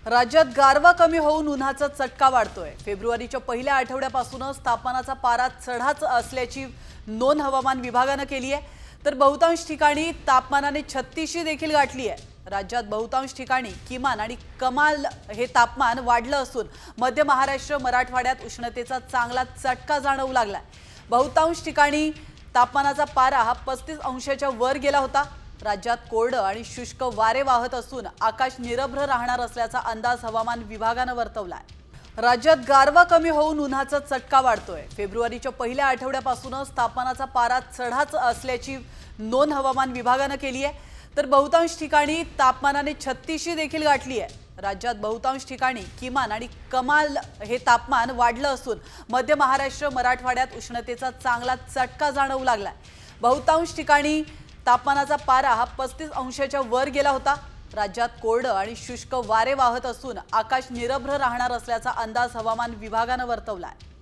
राज्यात गारवा कमी होऊन उन्हाचा चटका वाढतोय। फेब्रुवारीच्या पहिल्या आठवड्यापासूनच तापमानाचा पारा चढाच असल्याची नोंद हवामान विभागाने केली आहे। तर बहुतांश ठिकाणी तापमानाने 36 देखील गाठली आहे। राज्यात बहुतांश ठिकाणी किमान आणि कमाल हे तापमान वाढलं असून मध्य महाराष्ट्र मराठवाड्यात उष्णतेचा चांगला चटका जाणवू लागलाय। बहुतांश ठिकाणी तापमानाचा पारा हा 35 अंशाच्या वर गेला होता। राज्यात कोरडं आणि शुष्क वारे वाहत असून आकाश निरभ्र राहणार असल्याचा अंदाज हवामान विभागाने वर्तवलाय। राज्यात गारवा कमी होऊन उन्हाचा चटका वाढतोय। फेब्रुवारीच्या पहिल्या आठवड्यापासूनच तापमानाचा पारा चढाच असल्याची नोंद हवामान विभागाने केली आहे। तर बहुतांश ठिकाणी तापमानाने 36 देखील गाठली आहे। राज्यात बहुतांश ठिकाणी किमान आणि कमाल हे तापमान वाढलं असून मध्य महाराष्ट्र मराठवाड्यात उष्णतेचा चांगला चटका जाणवू लागलाय। बहुतांश ठिकाणी तापमानाचा पारा हा 35 अंशाच्या वर गेला होता। राज्यात कोरडं आणि शुष्क वारे वाहत असून आकाश निरभ्र राहणार असल्याचा अंदाज हवामान विभागाने वर्तवलाय।